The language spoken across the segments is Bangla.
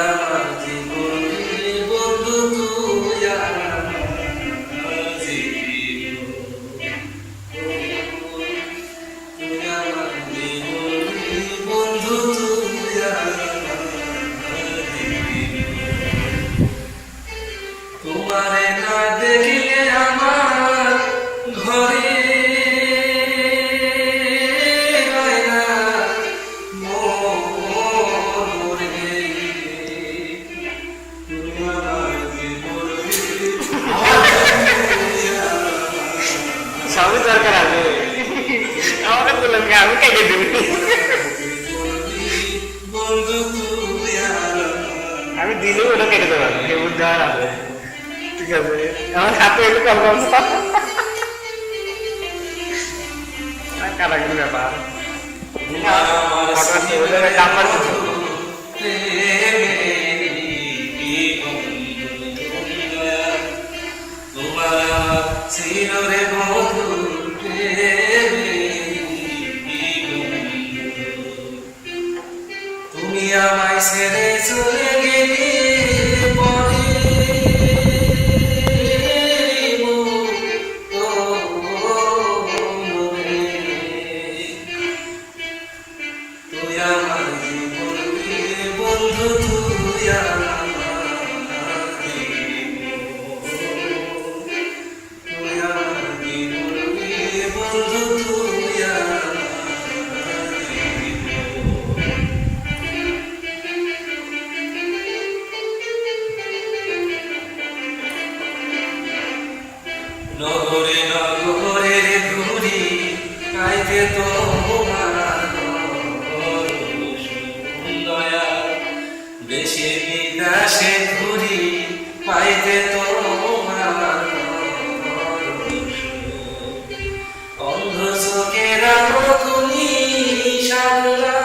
আমার জীবনের বন্ধু, তুই আমার জীবন, তুই আমার জীবনের বন্ধু, তুই আমার জীবন। তোমারে না দেখলে আমার ঘরে সবই দরকার আছে আমাকে বললাম আমি কেটে দেব আমি দিলেও ওটা কেটে দেবো কেবল দেওয়ার আছে ঠিক আছে আমার হাতে একটু কম কারাগির ব্যাপার নাম্বার চিরে বন্ধু, তুমি আমায় ছেড়ে চলে গেলে পরে তুই আমার জীবনের বন্ধু, তুই আমার নগরে নগরে ঘুরি পাইতে তোমার দয়া, দেশে বিদেশে ঘুরি পাইতে তোমার অন্ধ চোখের আলো তুমি সারা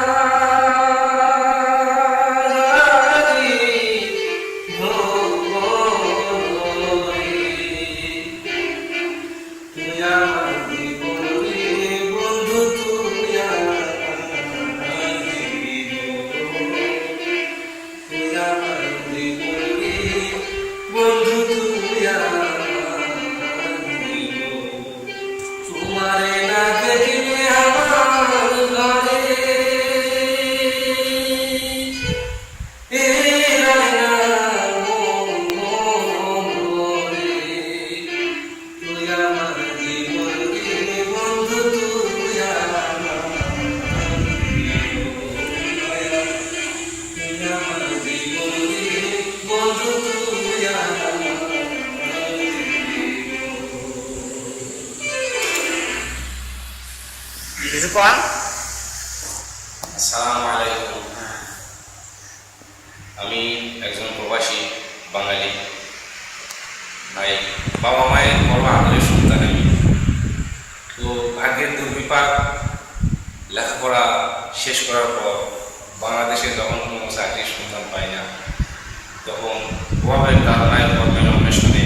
আমার জীবনের বন্ধু, তুই আমার জীবন, তুই আমার জীবনের বন্ধু, তুই আমার জীবন। তোমারে না দেখলে আমার ঘরে কিছু কন আসসালামু আলাইকুম। আমি একজন প্রবাসী বাঙালি ভাই, বাবা মায়ের বড় আদরের সন্তান আমি। তো ভাগ্যের দুর্বিপাক, লেখাপড়া শেষ করার পর বাংলাদেশে যখন কোনো চাকরির সন্ধান পাই না, তখন প্রভাবের তাড়নায় কর্মের অন্বেষণে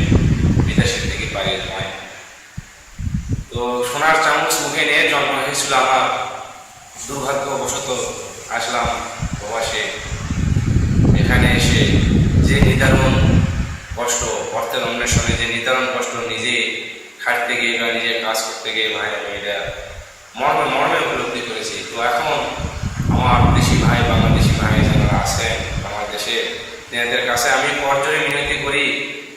বিদেশের দিকে পাড়ি জমায়। তো সোনার চামচ মুখে নিয়ে জন্ম হয়েছিল আমার, দুর্ভাগ্যবশত আসলাম প্রবাসে। এখানে এসে যে নিদারুণ কষ্ট, অর্থের অন্বেষণে যে নিদারুণ কষ্ট, নিজে খাটতে গিয়ে বা নিজে কাজ করতে গিয়ে ভাই আমি এটা মর্মে মর্মে উপলব্ধি করেছি। তো এখন আমার দেশি ভাই, বাংলাদেশি ভাই যারা আছেন বাংলাদেশে, এদের কাছে আমি করজোড়ে মিনতি করি,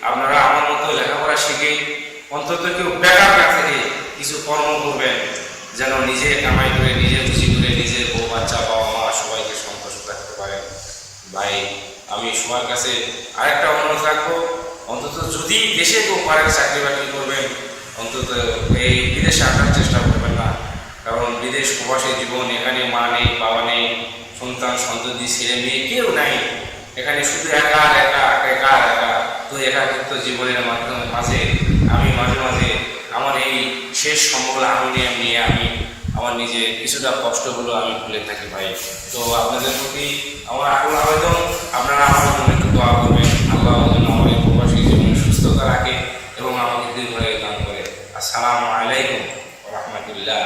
আপনারা আমার মতো লেখাপড়া শিখে অন্তত কেউ বেকার না থেকে কিছু কর্ম করবেন, যেন নিজে কামাই করে, নিজে খুশি করে, নিজের বউ বাচ্চা, বাবা মা সবাইকে সন্তুষ্ট রাখতে পারেন। ভাই, আমি সবার কাছে আরেকটা অনুরোধ রাখবো, অন্তত যদি দেশে কেউ পারেন চাকরি বাকরি করবেন, অন্তত এই বিদেশে আসার চেষ্টা করবেন না। কারণ বিদেশ প্রবাসী জীবন, এখানে মা নেই, বাবা নেই, সন্তান সন্ততি, ছেলে মেয়ে কেউ নাই, এখানে শুধু একা একা একা একা। তো একাকিত্ব জীবনের মাঝে আমি মাঝে মাঝে আমার এই শেষ সম্বল হারমোনিয়াম নিয়ে আমি আমার নিজের কিছুটা কষ্টগুলো আমি ভুলে থাকি ভাই। তো আপনাদের প্রতি আমার আকুল আবেদন, আপনারা আমার জন্য একটু দোয়া করবেন, আল্লাহ যেন আমাদের প্রবাসী জীবনে সুস্থতা রাখে এবং আমাকে দীর্ঘায়ু দান করে। আসসালামু আলাইকুম ওয়া রাহমাতুল্লাহ।